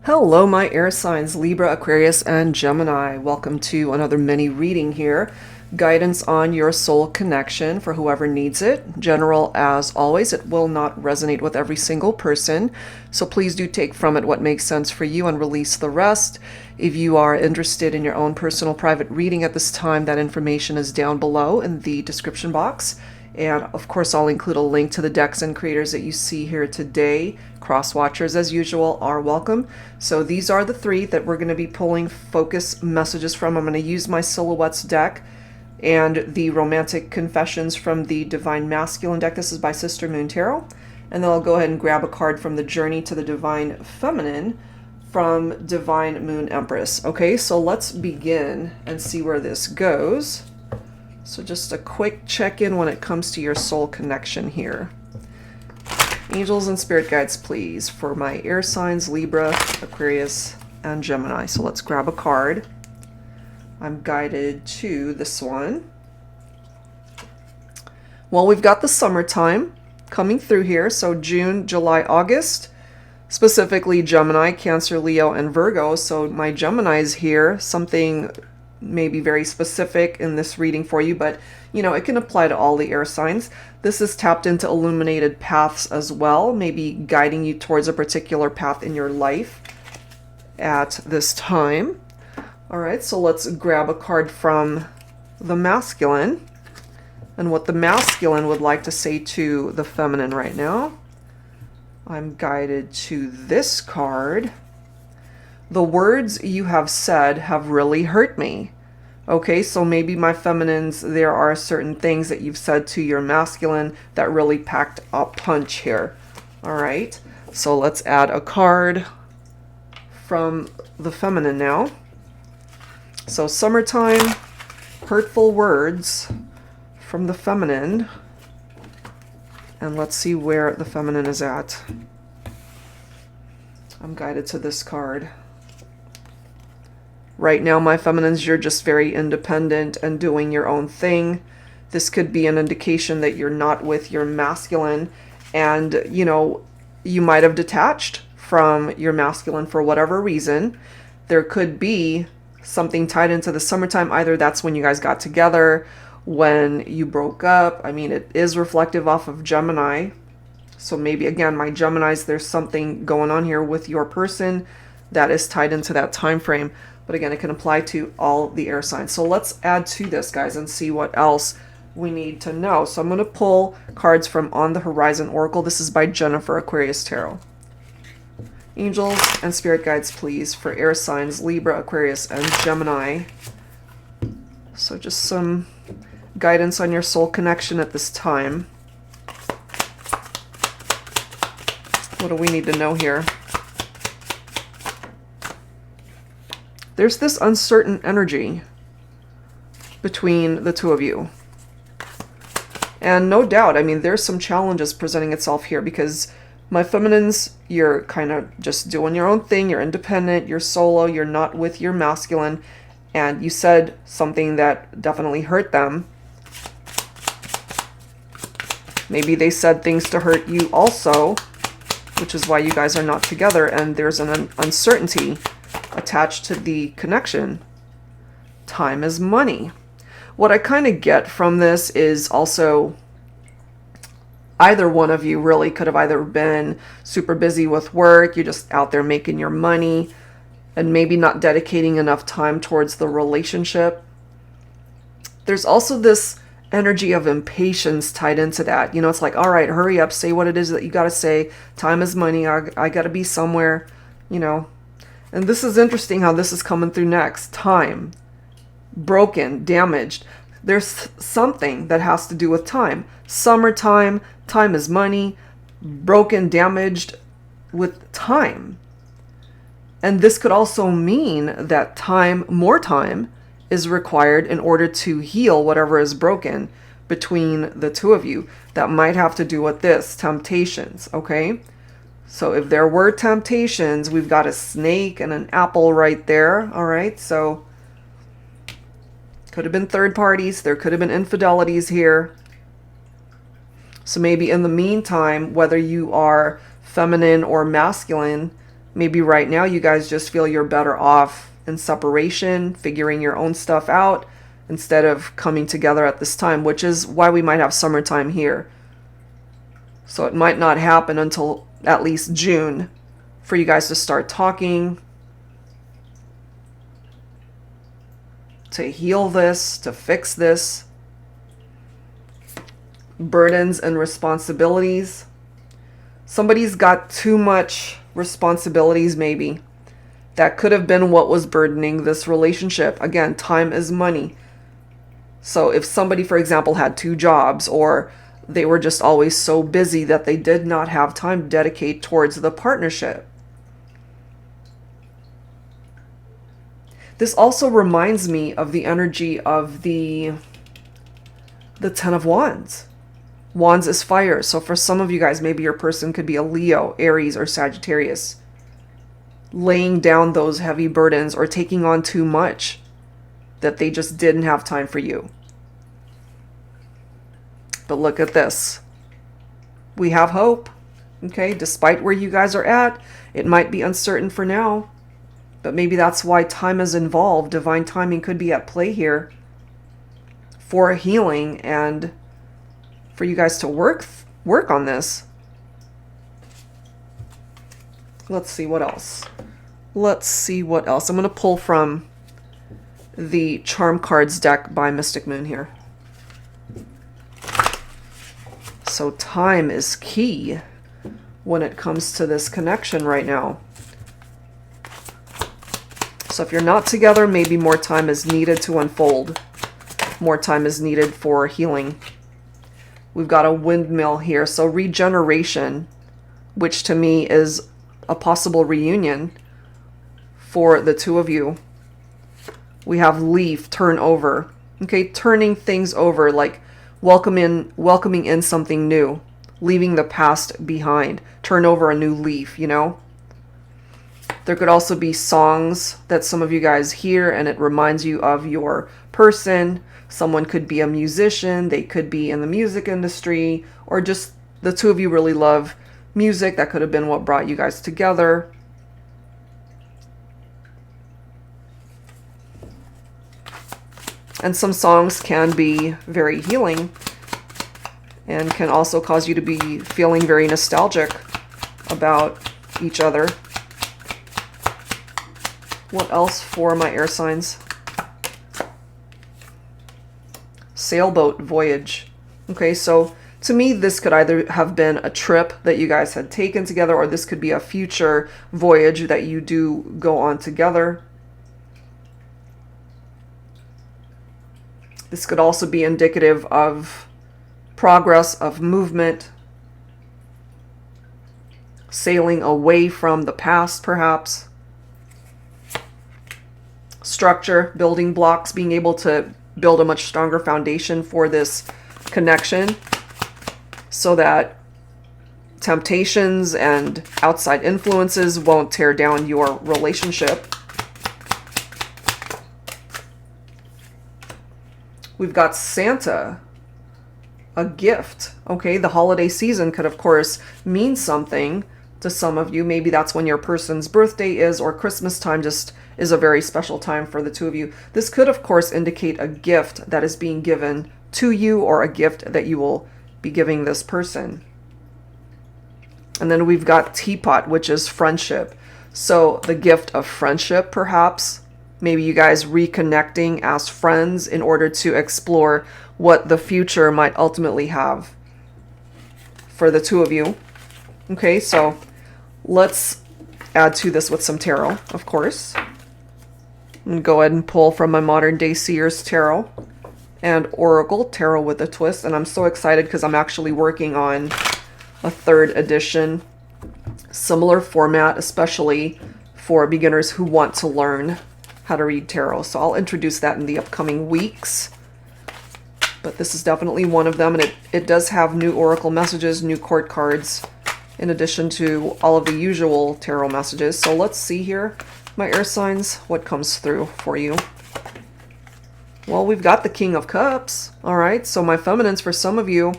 Hello, my air signs, Libra, Aquarius, and Gemini. Welcome to another mini reading here. Guidance on your soul connection for whoever needs it. General as always, it will not resonate with every single person. So please do take from it what makes sense for you and release the rest. If you are interested in your own personal private reading at this time, that information is down below in the description box. And of course, I'll include a link to the decks and creators that you see here today. Cross watchers, as usual, are welcome. So these are the three that we're going to be pulling focus messages from. I'm going to use my Silhouettes deck and the Romantic Confessions from the Divine Masculine deck. This is by Sister Moon Tarot. And then I'll go ahead and grab a card from the Journey to the Divine Feminine from Divine Moon Empress. Okay, so let's begin and see where this goes. So just a quick check-in when it comes to your soul connection here. Angels and spirit guides, please, for my air signs, Libra, Aquarius, and Gemini. So let's grab a card. I'm guided to this one. Well, we've got the summertime coming through here. So June, July, August, specifically Gemini, Cancer, Leo, and Virgo. So my Gemini's here, something maybe very specific in this reading for you, but you know, it can apply to all the air signs. This is tapped into illuminated paths as well, maybe guiding you towards a particular path in your life at this time. All right, so let's grab a card from the masculine and what the masculine would like to say to the feminine right now. I'm guided to this card. The words you have said have really hurt me. Okay, so maybe my feminines, there are certain things that you've said to your masculine that really packed a punch here. All right, so let's add a card from the feminine now. So summertime, hurtful words from the feminine. And let's see where the feminine is at. I'm guided to this card. Right now, my feminines, you're just very independent and doing your own thing. This could be an indication that you're not with your masculine and, you know, you might have detached from your masculine for whatever reason. There could be something tied into the summertime. Either that's when you guys got together, when you broke up. I mean, it is reflective off of Gemini. So maybe, again, my Geminis, there's something going on here with your person that is tied into that time frame. But again, it can apply to all the air signs. So let's add to this, guys, and see what else we need to know. So I'm going to pull cards from On the Horizon Oracle. This is by Jennifer, Aquarius Tarot. Angels and spirit guides, please, for air signs, Libra, Aquarius, and Gemini. So just some guidance on your soul connection at this time. What do we need to know here? There's this uncertain energy between the two of you. And no doubt, I mean, there's some challenges presenting itself here because my feminines, you're kind of just doing your own thing. You're independent, you're solo, you're not with your masculine. And you said something that definitely hurt them. Maybe they said things to hurt you also, which is why you guys are not together. And there's an uncertainty attached to the connection. Time is money. What I kind of get from this is also either one of you really could have either been super busy with work, you're just out there making your money, and maybe not dedicating enough time towards the relationship. There's also this energy of impatience tied into that. You know, it's like, all right, hurry up, say what it is that you got to say. Time is money. I got to be somewhere, you know. And this is interesting how this is coming through next. Time. Broken. Damaged. There's something that has to do with time. Summertime. Time is money. Broken. Damaged with time. And this could also mean that time, more time, is required in order to heal whatever is broken between the two of you. That might have to do with this. Temptations. Okay? So if there were temptations, we've got a snake and an apple right there. All right, so could have been third parties. There could have been infidelities here. So maybe in the meantime, whether you are feminine or masculine, Maybe right now you guys just feel you're better off in separation, figuring your own stuff out, instead of coming together at this time, which is why we might have summertime here. So it might not happen until at least June for you guys to start talking, to heal this, to fix this. Burdens and responsibilities. Somebody's got too much responsibilities, maybe. That could have been what was burdening this relationship. Again, time is money. So if somebody, for example, had 2 jobs, or they were just always so busy that they did not have time to dedicate towards the partnership. This also reminds me of the energy of the Ten of Wands. Wands is fire. So for some of you guys, maybe your person could be a Leo, Aries, or Sagittarius. Laying down those heavy burdens or taking on too much that they just didn't have time for you. But look at this. We have hope. Okay, despite where you guys are at, it might be uncertain for now. But maybe that's why time is involved. Divine timing could be at play here for healing and for you guys to work on this. Let's see what else. Let's see what else. I'm going to pull from the Charm Cards deck by Mystic Moon here. So time is key when it comes to this connection right now. So if you're not together, maybe more time is needed to unfold. More time is needed for healing. We've got a windmill here. So regeneration, which to me is a possible reunion for the 2 of you. We have leaf, turn over. Okay, turning things over, like welcoming in something new, leaving the past behind. Turn over a new leaf, you know? There could also be songs that some of you guys hear and it reminds you of your person. Someone could be a musician, they could be in the music industry, or just the 2 of you really love music. That could have been what brought you guys together. And some songs can be very healing and can also cause you to be feeling very nostalgic about each other. What else for my air signs? Sailboat voyage. Okay, so to me, this could either have been a trip that you guys had taken together, or this could be a future voyage that you do go on together. This could also be indicative of progress, of movement, sailing away from the past, perhaps. Structure, building blocks, being able to build a much stronger foundation for this connection so that temptations and outside influences won't tear down your relationship. We've got Santa, a gift. Okay, the holiday season could, of course, mean something to some of you. Maybe that's when your person's birthday is, or Christmas time just is a very special time for the 2 of you. This could, of course, indicate a gift that is being given to you, or a gift that you will be giving this person. And then we've got Teapot, which is friendship. So the gift of friendship, perhaps. Maybe you guys reconnecting as friends in order to explore what the future might ultimately have for the 2 of you. Okay, so let's add to this with some tarot, of course. I'm going to go ahead and pull from my Modern Day Seers Tarot and Oracle, Tarot with a Twist. And I'm so excited because I'm actually working on a 3rd edition. Similar format, especially for beginners who want to learn how to read tarot. So I'll introduce that in the upcoming weeks. But this is definitely one of them. And it does have new Oracle messages, new court cards, in addition to all of the usual tarot messages. So let's see here, my air signs, what comes through for you. Well, we've got the King of Cups. All right, so my feminines, for some of you,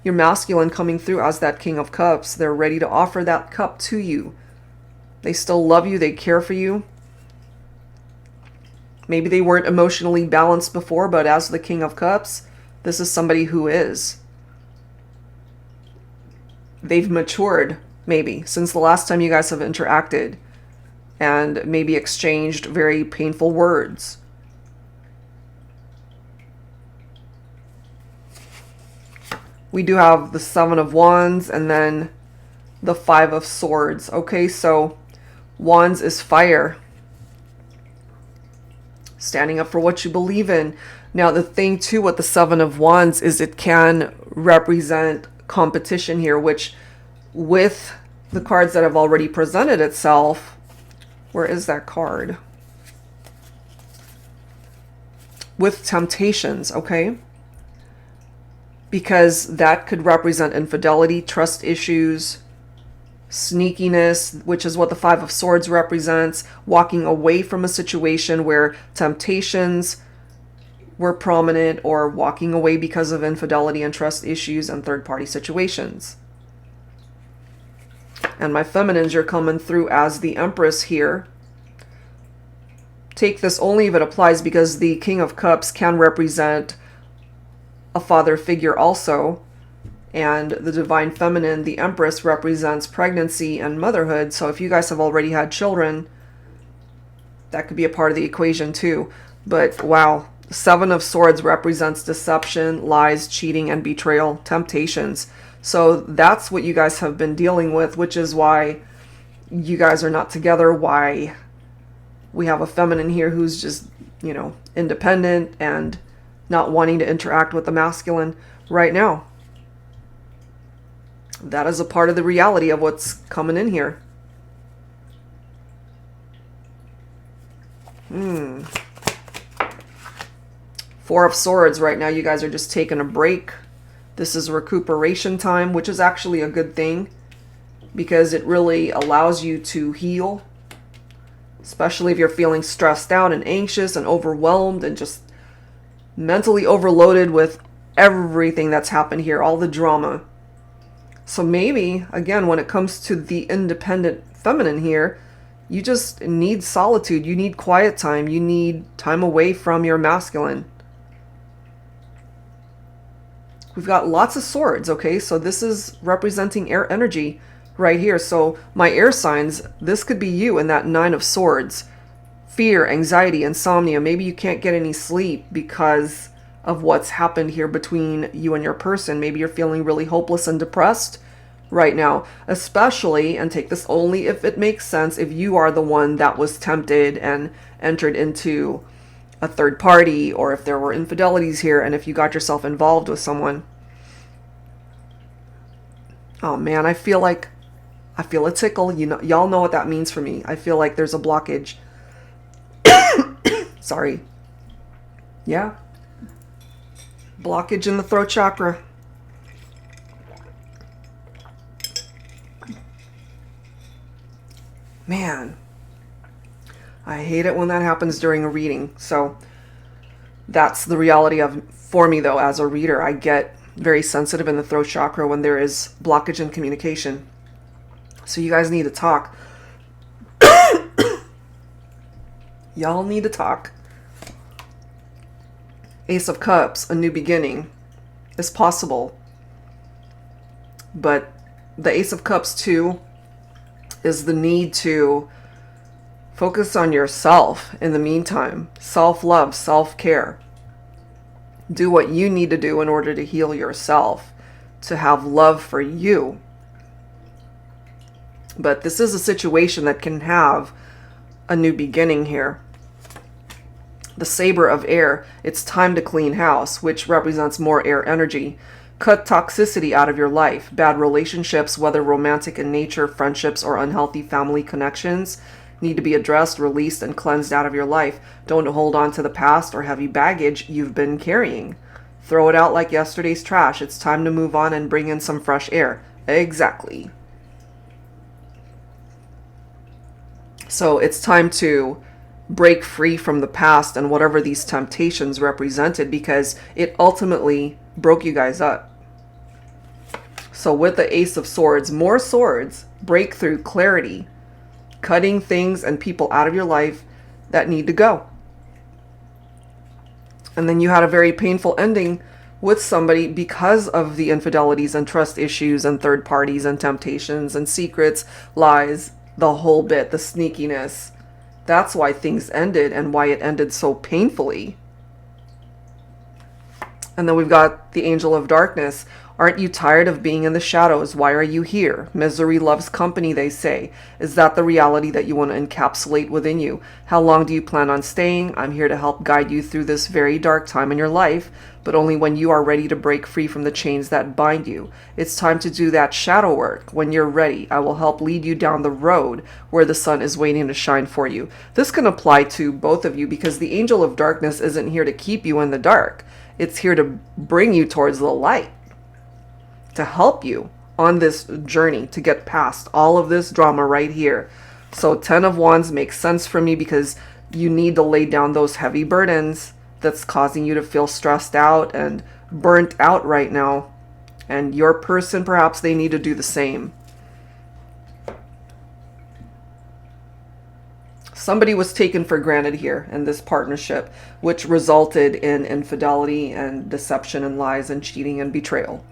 your masculine coming through as that King of Cups. They're ready to offer that cup to you. They still love you. They care for you. Maybe they weren't emotionally balanced before, but as the King of Cups, this is somebody who is. They've matured, maybe, since the last time you guys have interacted and maybe exchanged very painful words. We do have the Seven of Wands and then the Five of Swords. Okay, so Wands is fire. Standing up for what you believe in. Now, the thing too with the Seven of Wands is it can represent competition here, which with the cards that have already presented itself, where is that card? With temptations, okay? Because that could represent infidelity, trust issues, sneakiness, which is what the Five of Swords represents, walking away from a situation where temptations were prominent, or walking away because of infidelity and trust issues and third-party situations. And my feminines, you're coming through as the Empress here. Take this only if it applies, because the King of Cups can represent a father figure also. And the Divine Feminine, the Empress, represents pregnancy and motherhood. So if you guys have already had children, that could be a part of the equation too. But wow, Seven of Swords represents deception, lies, cheating, and betrayal, temptations. So that's what you guys have been dealing with, which is why you guys are not together, why we have a feminine here who's just, you know, independent and not wanting to interact with the masculine right now. That is a part of the reality of what's coming in here. Four of Swords. Right now you guys are just taking a break. This is recuperation time, which is actually a good thing because it really allows you to heal, especially if you're feeling stressed out and anxious and overwhelmed and just mentally overloaded with everything that's happened here, all the drama. So maybe, again, when it comes to the independent feminine here, you just need solitude. You need quiet time. You need time away from your masculine. We've got lots of swords, okay? So this is representing air energy right here. So my air signs, this could be you in that Nine of Swords. Fear, anxiety, insomnia. Maybe you can't get any sleep because of what's happened here between you and your person. Maybe you're feeling really hopeless and depressed right now, especially, and take this only if it makes sense, if you are the one that was tempted and entered into a third party, or if there were infidelities here, and if you got yourself involved with someone. Oh man, I feel a tickle. You know, y'all know what that means for me. I feel like there's a blockage. Sorry. Yeah. Blockage in the throat chakra. Man, I hate it when that happens during a reading. So that's the reality for me though, as a reader. I get very sensitive in the throat chakra when there is blockage in communication. So you guys need to talk. Y'all need to talk. Ace of Cups, a new beginning is possible. But the Ace of Cups too is the need to focus on yourself in the meantime. Self-love, self-care. Do what you need to do in order to heal yourself, to have love for you. But this is a situation that can have a new beginning here. The Saber of Air, it's time to clean house, which represents more air energy. Cut toxicity out of your life. Bad relationships, whether romantic in nature, friendships, or unhealthy family connections, need to be addressed, released, and cleansed out of your life. Don't hold on to the past or heavy baggage you've been carrying. Throw it out like yesterday's trash. It's time to move on and bring in some fresh air. Exactly. So it's time to break free from the past and whatever these temptations represented, because it ultimately broke you guys up. So with the Ace of Swords, more swords, breakthrough, clarity, cutting things and people out of your life that need to go. And then you had a very painful ending with somebody because of the infidelities and trust issues and third parties and temptations and secrets, lies, the whole bit, the sneakiness. That's why things ended and why it ended so painfully. And then we've got the Angel of Darkness. Aren't you tired of being in the shadows? Why are you here? Misery loves company, they say. Is that the reality that you want to encapsulate within you? How long do you plan on staying? I'm here to help guide you through this very dark time in your life, but only when you are ready to break free from the chains that bind you. It's time to do that shadow work. When you're ready, I will help lead you down the road where the sun is waiting to shine for you. This can apply to both of you because the Angel of Darkness isn't here to keep you in the dark. It's here to bring you towards the light, to help you on this journey to get past all of this drama right here. So 10 of Wands makes sense for me because you need to lay down those heavy burdens that's causing you to feel stressed out and burnt out right now. And your person, perhaps they need to do the same. Somebody was taken for granted here in this partnership, which resulted in infidelity and deception and lies and cheating and betrayal.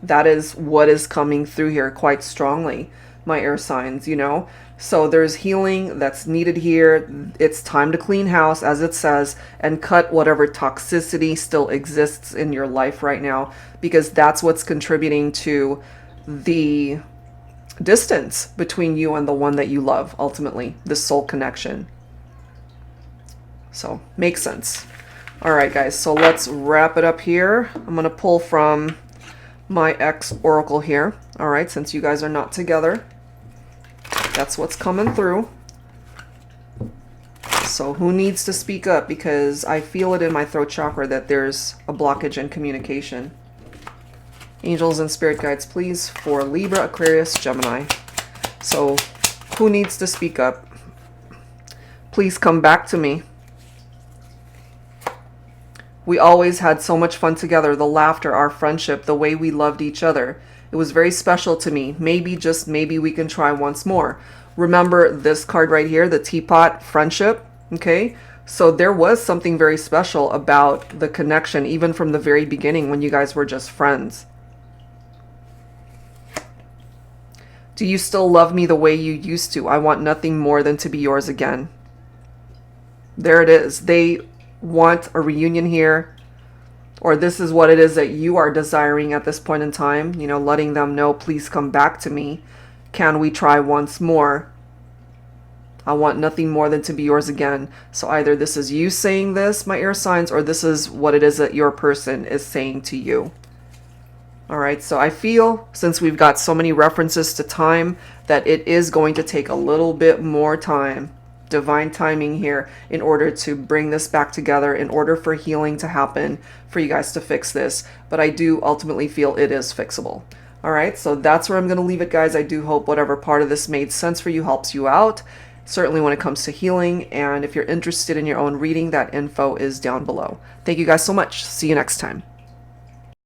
That is what is coming through here quite strongly, my air signs, you know. So there's healing that's needed here. It's time to clean house, as it says, and cut whatever toxicity still exists in your life right now, because that's what's contributing to the distance between you and the one that you love, ultimately, this soul connection. So, makes sense. All right, guys, so let's wrap it up here. I'm going to pull from my ex oracle here. All right, since you guys are not together, that's what's coming through. So who needs to speak up? Because I feel it in my throat chakra that there's a blockage in communication. Angels and spirit guides, please, for Libra, Aquarius, Gemini. So who needs to speak up? Please come back to me. We always had so much fun together, the laughter, our friendship, the way we loved each other. It was very special to me. Maybe, just maybe, we can try once more. Remember this card right here, the teapot, friendship, okay? So there was something very special about the connection, even from the very beginning when you guys were just friends. Do you still love me the way you used to? I want nothing more than to be yours again. There it is. They want a reunion here, or this is what it is that you are desiring at this point in time, you know, letting them know, please come back to me. Can we try once more? I want nothing more than to be yours again. So either this is you saying this, my air signs, or this is what it is that your person is saying to you. All right, so I feel, since we've got so many references to time, that it is going to take a little bit more time, divine timing here, in order to bring this back together, in order for healing to happen, for you guys to fix this. But I do ultimately feel it is fixable. All right, so that's where I'm going to leave it, guys. I do hope whatever part of this made sense for you helps you out, certainly when it comes to healing. And if you're interested in your own reading, that info is down below. Thank you guys so much. See you next time.